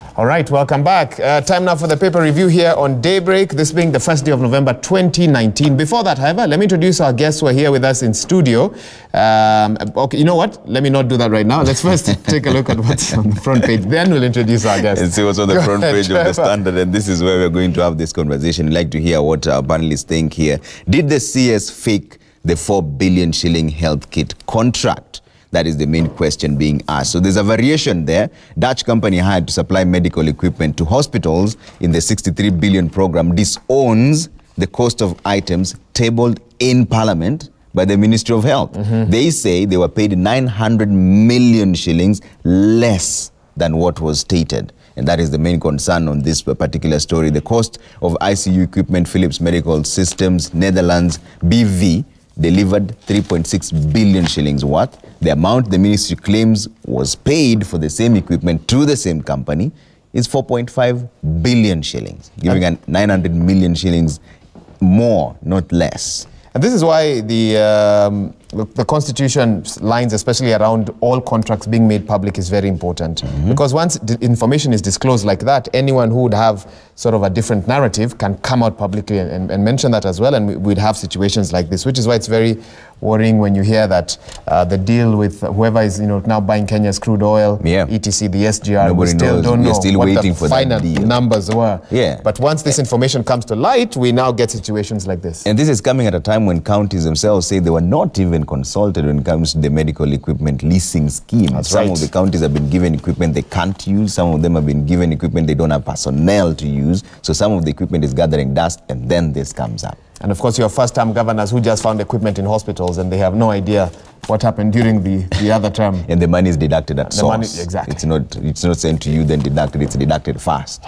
All right, welcome back. Time now for the paper review here on Daybreak, this being the first day of November 2019. Before that, however, let me introduce our guests who are here with us in studio. Okay, you know what? Let me not do that right now. Let's first take a look at what's on the front page. Then we'll introduce our guests. And see what's on the front page of the Standard. And this is where we're going to have this conversation. I'd like to hear what our panelists think here. Did the CS fake the 4 billion shilling health kit contract? That is the main question being asked. So there's a variation there. Dutch company hired to supply medical equipment to hospitals in the 63 billion program disowns the cost of items tabled in Parliament by the Ministry of Health. They say they were paid 900 million shillings less than what was stated. And that is the main concern on this particular story. The cost of ICU equipment, Philips Medical Systems, Netherlands, BV, delivered 3.6 billion shillings worth. The amount the ministry claims was paid for the same equipment to the same company is 4.5 billion shillings, giving a 900 million shillings more, not less. And this is why the Constitution lines, especially around all contracts being made public, is very important. Because once the information is disclosed like that, anyone who would have sort of a different narrative can come out publicly and mention that as well, and we'd have situations like this, which is why it's very worrying when you hear that the deal with whoever is now buying Kenya's crude oil, etc., the SGR, Nobody we still knows. don't know still what waiting the for final that deal. numbers were. Yeah. But once this information comes to light, we now get situations like this. And this is coming at a time when counties themselves say they were not even consulted when it comes to the medical equipment leasing scheme. Some of the counties have been given equipment they can't use. Some of them have been given equipment they don't have personnel to use. So some of the equipment is gathering dust, and then this comes up. And of course, your first-term governors who just found equipment in hospitals and they have no idea what happened during the other term. And the money is deducted at source. Money, exactly. It's not sent to you, then deducted. It's deducted fast,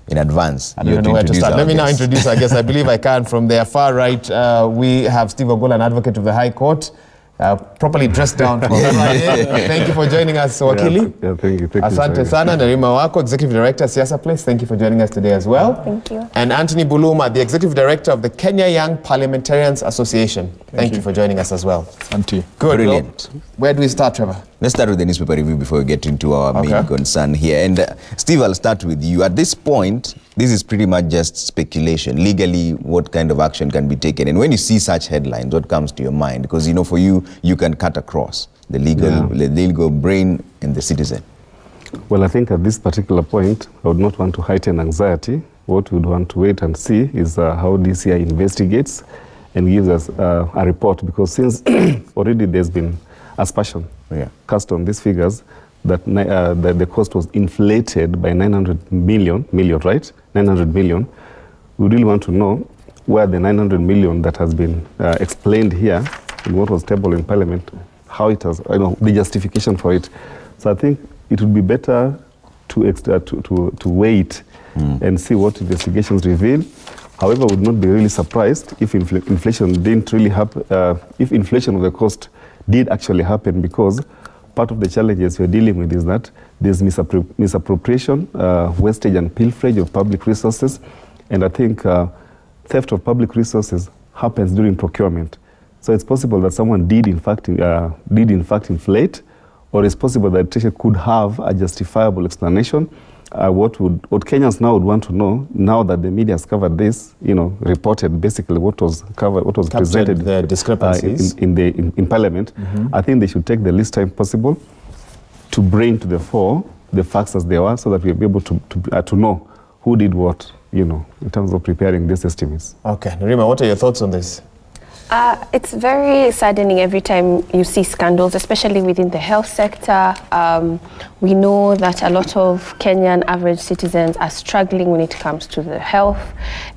in advance. I don't know where to start. Let me now introduce our guests. I believe I can. From their far right, we have Steve Ogola, an advocate of the High Court. Properly dressed down. Thank you for joining us, Wakili. Yeah, thank you. Asante sana. Narima Wako, Executive Director, Siasa Place. Thank you for joining us today as well. Thank you. And Anthony Buluma, the Executive Director of the Kenya Young Parliamentarians Association. Thank you for joining us as well. Auntie. Good. Brilliant. Well, where do we start, Trevor? Let's start with the newspaper review before we get into our main concern here. And Steve, I'll start with you. At this point, this is pretty much just speculation. Legally, what kind of action can be taken? And when you see such headlines, what comes to your mind? Because, for you, you can cut across the legal brain and the citizen. Well, I think at this particular point, I would not want to heighten anxiety. What we would want to wait and see is how DCI investigates and gives us a report. Because since already there's been aspersion cast on these figures that the cost was inflated by 900 million, right? 900 million. We really want to know where the 900 million that has been explained here in what was tabled in Parliament, how it has, the justification for it. So I think it would be better to wait and see what investigations reveal. However, I would not be really surprised if inflation didn't really happen, if inflation of the cost did actually happen, because part of the challenges we're dealing with is that there's misappropriation, wastage and pilferage of public resources. And I think theft of public resources happens during procurement. So it's possible that someone did in fact inflate, or it's possible that it could have a justifiable explanation. What Kenyans now would want to know, now that the media has covered this, reported basically what was covered, what was presented, the discrepancies in Parliament. I think they should take the least time possible to bring to the fore the facts as they are, so that we'll be able to know who did what, in terms of preparing these estimates. Okay, Narima, what are your thoughts on this? It's very saddening every time you see scandals, especially within the health sector. We know that a lot of Kenyan average citizens are struggling when it comes to the health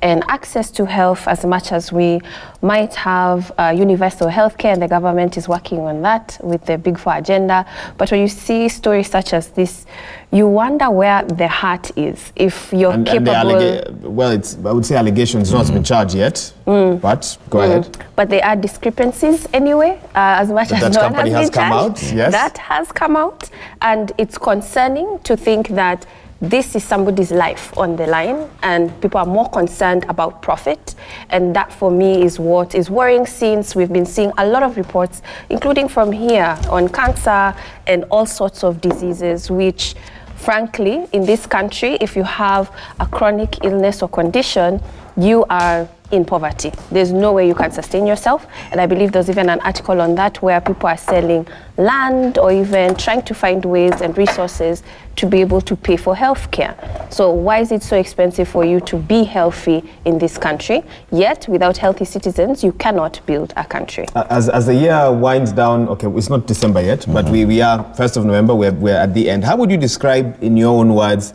and access to health. As much as we might have universal healthcare, and the government is working on that with the Big Four agenda. But when you see stories such as this, you wonder where the heart is. If you're capable... Well, I would say allegations not been charged yet, but go ahead. But there are discrepancies anyway, as much as no one has been charged. That has come out, and it's concerning to think that this is somebody's life on the line, and people are more concerned about profit. And that, for me, is what is worrying, since we've been seeing a lot of reports, including from here, on cancer and all sorts of diseases, which frankly, in this country, if you have a chronic illness or condition, you are in poverty. There's no way you can sustain yourself. And I believe there's even an article on that where people are selling land or even trying to find ways and resources to be able to pay for healthcare. So why is it so expensive for you to be healthy in this country? Yet, without healthy citizens, you cannot build a country. As the year winds down, okay, it's not December yet, but we are 1st of November, we're at the end. How would you describe, in your own words,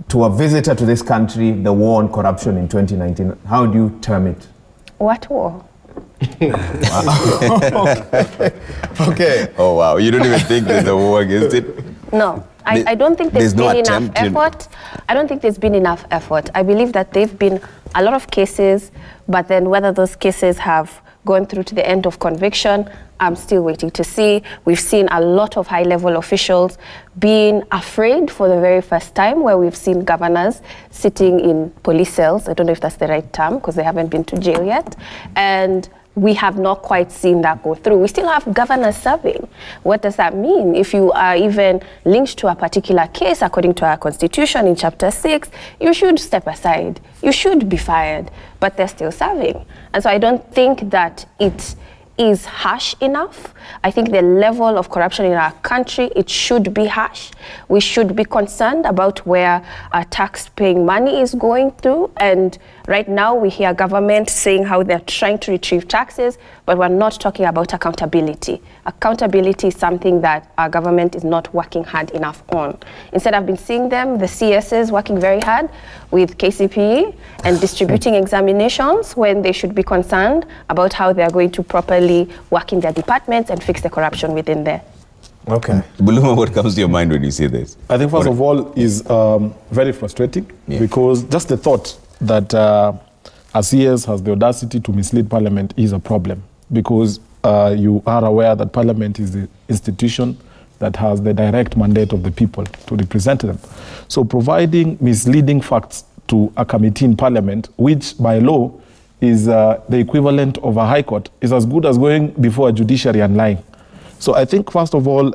to a visitor to this country, the war on corruption in 2019? How do you term it? What war? Okay. Oh, wow. You don't even think there's a war against it? No. I don't think there's been enough effort. I don't think there's been enough effort. I believe that there have been a lot of cases, but then whether those cases have gone through to the end of conviction, I'm still waiting to see. We've seen a lot of high-level officials being afraid for the very first time, where we've seen governors sitting in police cells. I don't know if that's the right term, because they haven't been to jail yet. And we have not quite seen that go through. We still have governors serving. What does that mean? If you are even linked to a particular case, according to our constitution in chapter 6, you should step aside. You should be fired, but they're still serving. And so I don't think that it is harsh enough. I think the level of corruption in our country, it should be harsh. We should be concerned about where our tax-paying money is going through. And right now we hear government saying how they're trying to retrieve taxes, but we're not talking about accountability. Accountability is something that our government is not working hard enough on. Instead, I've been seeing them, the CSs, working very hard with KCPE and distributing examinations when they should be concerned about how they're going to properly work in their departments and fix the corruption within there. Okay. Buluma, what comes to your mind when you see this? I think first of all is very frustrating, because just the thought that a CS has the audacity to mislead Parliament is a problem, because you are aware that Parliament is the institution that has the direct mandate of the people to represent them. So providing misleading facts to a committee in Parliament, which by law is the equivalent of a high court, is as good as going before a judiciary and lying. So I think, first of all,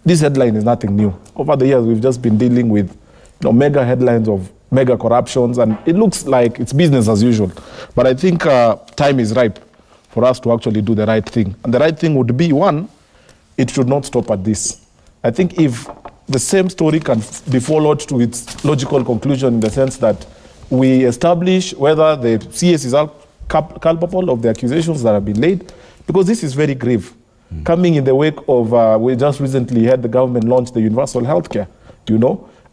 this headline is nothing new. Over the years, we've just been dealing with mega headlines of mega corruptions, and it looks like it's business as usual. But I think time is ripe for us to actually do the right thing. And the right thing would be, one, it should not stop at this. I think if the same story can be followed to its logical conclusion, in the sense that we establish whether the CS is culpable of the accusations that have been laid, because this is very grave. Coming in the wake of, we just recently had the government launch the universal healthcare,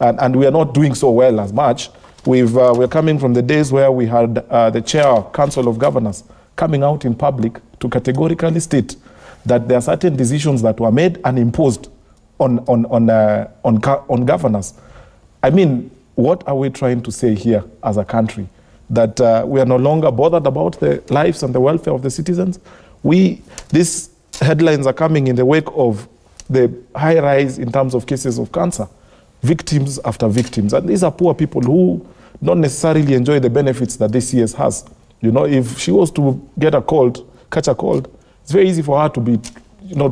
and we are not doing so well as much. We're coming from the days where we had the chair of Council of Governors coming out in public to categorically state that there are certain decisions that were made and imposed on governors. I mean, what are we trying to say here as a country? That we are no longer bothered about the lives and the welfare of the citizens? These headlines are coming in the wake of the high rise in terms of cases of cancer, victims after victims. And these are poor people who don't necessarily enjoy the benefits that this CS has. If she was to get a cold, catch a cold, it's very easy for her to be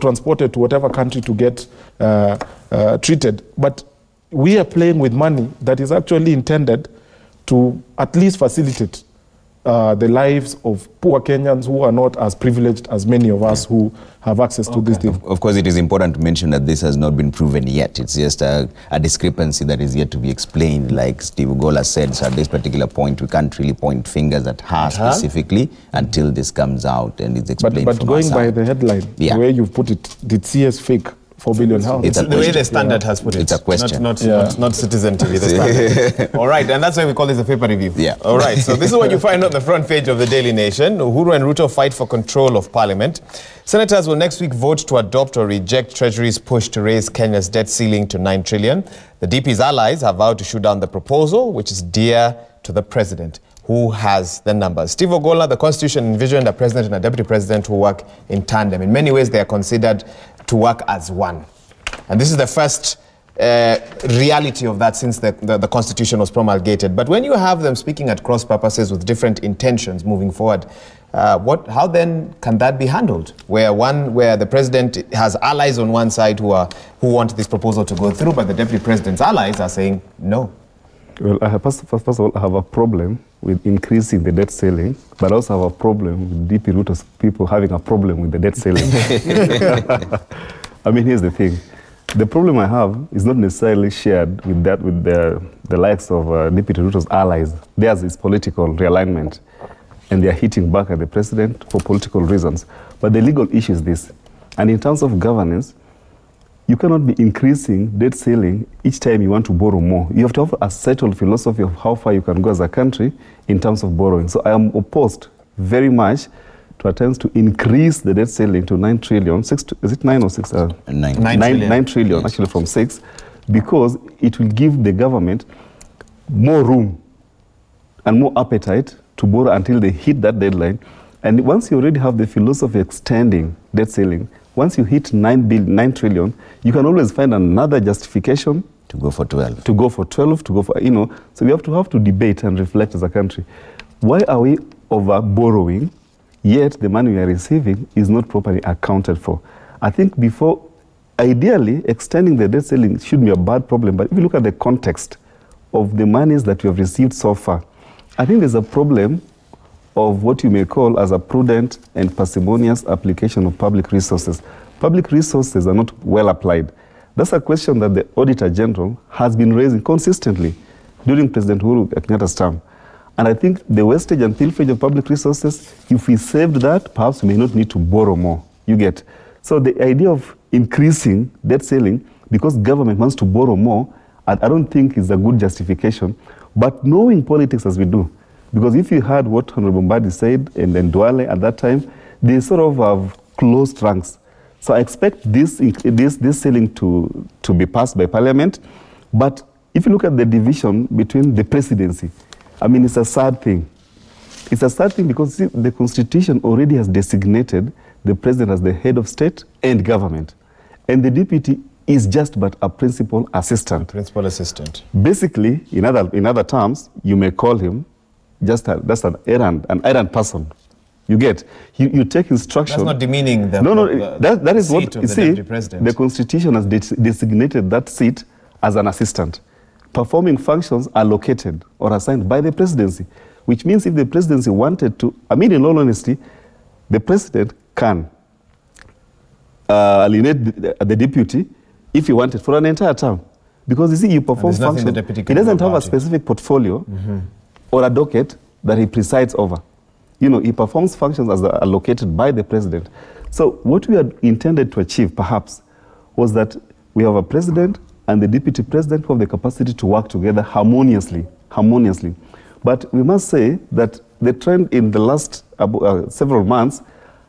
transported to whatever country to get treated. But we are playing with money that is actually intended to at least facilitate the lives of poor Kenyans who are not as privileged as many of us who have access to this thing. Of course, it is important to mention that this has not been proven yet. It's just a discrepancy that is yet to be explained. Like Steve Ugola said, so at this particular point, we can't really point fingers at her specifically until this comes out and it's explained. But going by the headline, the way you've put it, did CS fake 4 billion house? It's the way the Standard has put it. It's a question. Not Citizen TV, the Standard. All right, and that's why we call this a paper review. Yeah. All right, so this is what you find on the front page of the Daily Nation. Uhuru and Ruto fight for control of Parliament. Senators will next week vote to adopt or reject Treasury's push to raise Kenya's debt ceiling to 9 trillion. The DP's allies have vowed to shoot down the proposal, which is dear to the president, who has the numbers. Steve Ogola, the Constitution envisioned a president and a deputy president who work in tandem. In many ways, they are considered to work as one. And this is the first reality of that since the Constitution was promulgated. But when you have them speaking at cross purposes with different intentions moving forward, how then can that be handled? Where the president has allies on one side who want this proposal to go through, but the deputy president's allies are saying no. Well, first of all, I have a problem with increasing the debt ceiling, but I also have a problem with DP people having a problem with the debt ceiling. I mean, here's the thing. The problem I have is not necessarily shared with the likes of Deputy Ruto's allies. Theirs is political realignment, and they are hitting back at the president for political reasons. But the legal issue is this. And in terms of governance, you cannot be increasing debt ceiling each time you want to borrow more. You have to have a settled philosophy of how far you can go as a country in terms of borrowing. So I am opposed very much to attempts to increase the debt ceiling to 9 trillion. Is it 9 or 6? 9 trillion, yes. Actually from 6, because it will give the government more room and more appetite to borrow until they hit that deadline. And once you already have the philosophy extending debt ceiling, once you hit 9 trillion, you can always find another justification to go for 12. To go for 12, to go for, so we have to debate and reflect as a country. Why are we over borrowing, yet the money we are receiving is not properly accounted for? I think ideally, extending the debt ceiling shouldn't be a bad problem, but if you look at the context of the monies that we have received so far, I think there's a problem of what you may call as a prudent and parsimonious application of public resources. Public resources are not well applied. That's a question that the Auditor General has been raising consistently during President Uhuru Kenyatta's term. And I think the wastage and pilferage of public resources, if we saved that, perhaps we may not need to borrow more. You get. So the idea of increasing debt ceiling because government wants to borrow more, I don't think is a good justification. But knowing politics as we do, because if you heard what Honorable Mbadi said and then Duale at that time, they sort of have closed ranks. So I expect this ceiling to be passed by Parliament. But if you look at the division between the presidency, I mean, it's a sad thing. It's a sad thing because see, the Constitution already has designated the president as the head of state and government. And the deputy is just but a principal assistant. Principal assistant. Basically, in other terms, you may call him just that's an errand person. You get. You take instruction. That's not demeaning the that is what seat you of see. the president. The Constitution has designated that seat as an assistant. Performing functions are located or assigned by the presidency, which means if the presidency wanted to, I mean, in all honesty, the president can alienate the deputy if he wanted for an entire term. Because you see, you perform functions. He doesn't have a specific portfolio or a docket that he presides over. He performs functions as allocated by the president. So what we had intended to achieve, perhaps, was that we have a president and the deputy president who have the capacity to work together harmoniously. But we must say that the trend in the last several months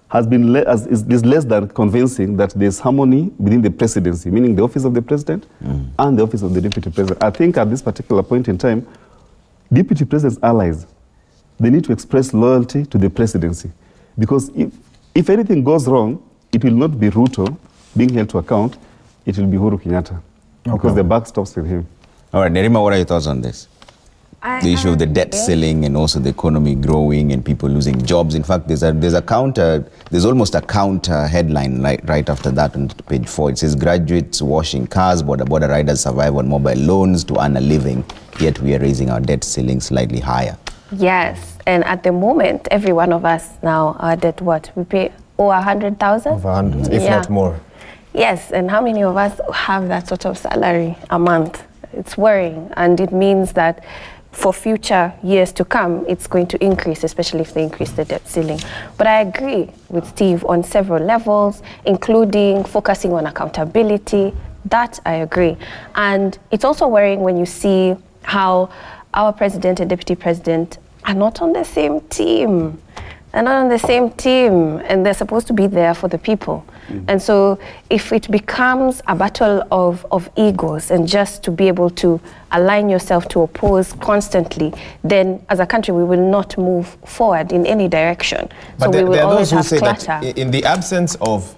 has been is less than convincing that there's harmony within the presidency, meaning the office of the president and the office of the deputy president. I think at this particular point in time, deputy president's allies, they need to express loyalty to the presidency. Because if anything goes wrong, it will not be Ruto being held to account, it will be Uhuru Kenyatta. Okay. Because the buck stops with him. All right, Nerima, what are your thoughts on this? The issue of the debt ceiling and also the economy growing and people losing jobs. In fact, there's almost a counter headline right after that on page 4. It says graduates washing cars, border riders survive on mobile loans to earn a living, yet we are raising our debt ceiling slightly higher. Yes, and at the moment, every one of us now are debt what? We pay over 100,000? Over 100, if not more. Yes, and how many of us have that sort of salary a month? It's worrying, and it means that for future years to come, it's going to increase, especially if they increase the debt ceiling. But I agree with Steve on several levels, including focusing on accountability. That I agree. And it's also worrying when you see how our president and deputy president are not on the same team. They're not on the same team, and they're supposed to be there for the people. And so if it becomes a battle of egos and just to be able to align yourself to oppose constantly, then as a country we will not move forward in any direction. But so we will there are always those who have say clutter. that in the absence of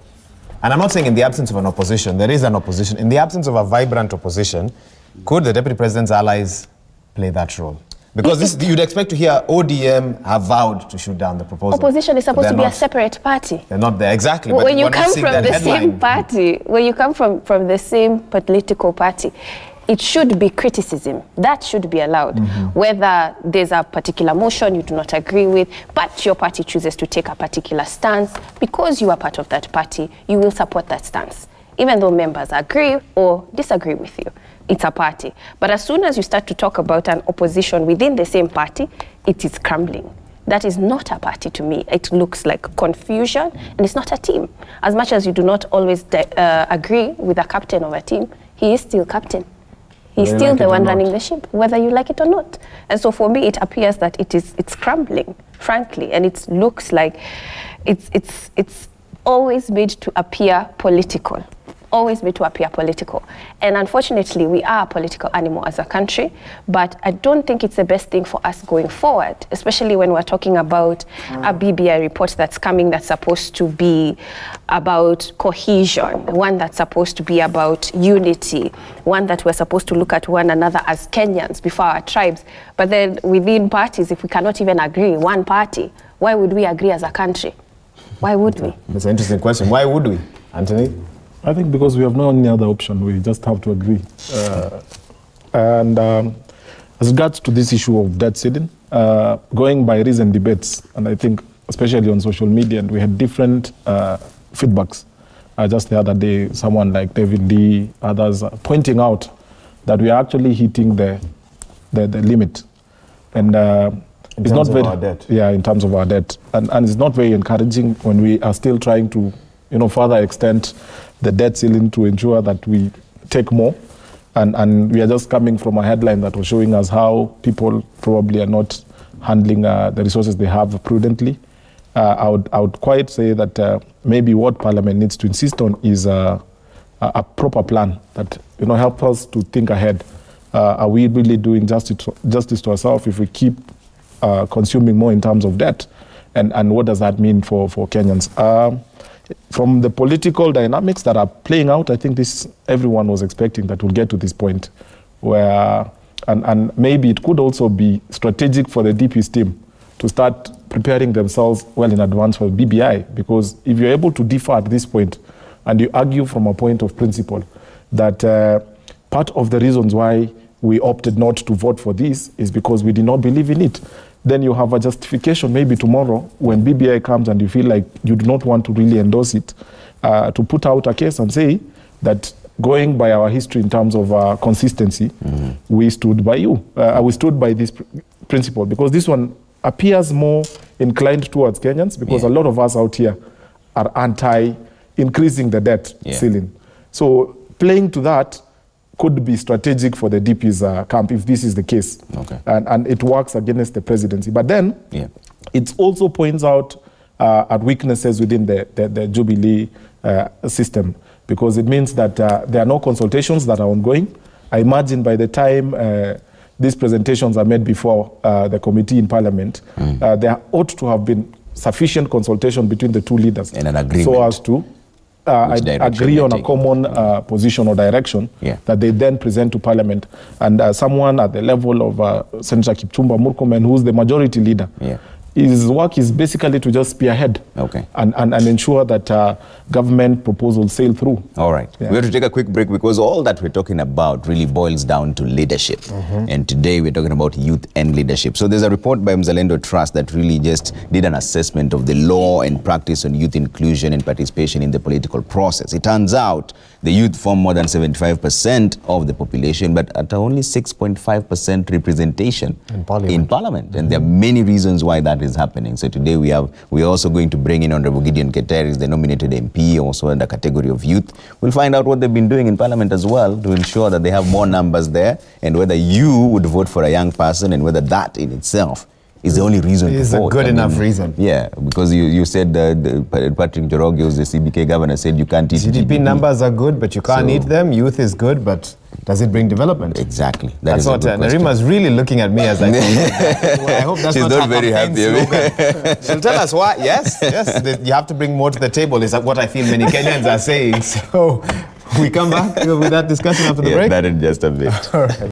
And I'm not saying in the absence of an opposition, there is an opposition. In the absence of a vibrant opposition, could the Deputy President's allies play that role? Because this, you'd expect to hear ODM have vowed to shoot down the proposal. Opposition is supposed to be a separate party. They're not there, exactly. But when you come from the same party, when you come from the same political party, it should be criticism. That should be allowed. Whether there's a particular motion you do not agree with, but your party chooses to take a particular stance, because you are part of that party, you will support that stance. Even though members agree or disagree with you. It's a party. But as soon as you start to talk about an opposition within the same party, it is crumbling. That is not a party to me. It looks like confusion, and it's not a team. As much as you do not always agree with the captain of a team, he is still captain. He's still the one running the ship, whether you like it or not. And so for me, it appears that it's crumbling, frankly, and it looks like it's always made to appear political. Always made to appear political. And unfortunately, we are a political animal as a country, but I don't think it's the best thing for us going forward, especially when we're talking about a BBI report that's coming that's supposed to be about cohesion, one that's supposed to be about unity, one that we're supposed to look at one another as Kenyans before our tribes. But then within parties, if we cannot even agree, one party, why would we agree as a country? Why would we? That's an interesting question. Why would we, Anthony? I think because we have no any other option, we just have to agree. As regards to this issue of debt ceiling, going by recent debates, and I think especially on social media, and we had different feedbacks. Just the other day, someone like David D, others pointing out that we are actually hitting the limit. And it's not very, our debt. Yeah, in terms of our debt. And it's not very encouraging when we are still trying to further extend the debt ceiling to ensure that we take more. And we are just coming from a headline that was showing us how people probably are not handling the resources they have prudently. I would quite say that maybe what Parliament needs to insist on is a proper plan that helps us to think ahead. Are we really doing justice to ourselves if we keep consuming more in terms of debt? And what does that mean for Kenyans? From the political dynamics that are playing out, I think everyone was expecting that we'll get to this point where, and maybe it could also be strategic for the DP's team to start preparing themselves well in advance for BBI, because if you're able to differ at this point and you argue from a point of principle that part of the reasons why we opted not to vote for this is because we did not believe in it, then you have a justification maybe tomorrow when BBI comes and you feel like you do not want to really endorse it, to put out a case and say that going by our history in terms of consistency, we stood by you. We stood by this principle, because this one appears more inclined towards Kenyans, because a lot of us out here are anti-increasing the debt ceiling. So playing to that could be strategic for the DP's camp if this is the case. Okay. And it works against the presidency. But then it also points out at weaknesses within the Jubilee system, because it means that there are no consultations that are ongoing. I imagine by the time these presentations are made before the committee in Parliament, there ought to have been sufficient consultation between the two leaders. And an agreement. So as to agree on a common position or direction that they then present to Parliament. And someone at the level of Senator Kipchumba Murkomen, who's the majority leader, his work is basically to just spearhead and ensure that government proposals sail through. All right. We have to take a quick break, because all that we're talking about really boils down to leadership. And today we're talking about youth and leadership. So there's a report by Mzalendo Trust that really just did an assessment of the law and practice on youth inclusion and participation in the political process. It turns out the youth form more than 75% of the population, but at only 6.5% representation in Parliament. And there are many reasons why that is happening. So today we are also going to bring in Honorable Gideon Keteris, the nominated MP, also in the category of youth. We'll find out what they've been doing in Parliament as well to ensure that they have more numbers there, and whether you would vote for a young person, and whether that in itself is the only reason to vote. Is a good enough reason. Yeah, because you said Patrick Njoroge, who's the CBK governor, said you can't eat GDP. GDP numbers are good, but you can't eat them. Youth is good, but does it bring development? Exactly. That's what Narima's really looking at me as like, I hope that's She's not very happy. She'll tell us why. Yes, you have to bring more to the table is what I feel many Kenyans are saying. So we come back with that discussion after the break. That in just a bit. All right.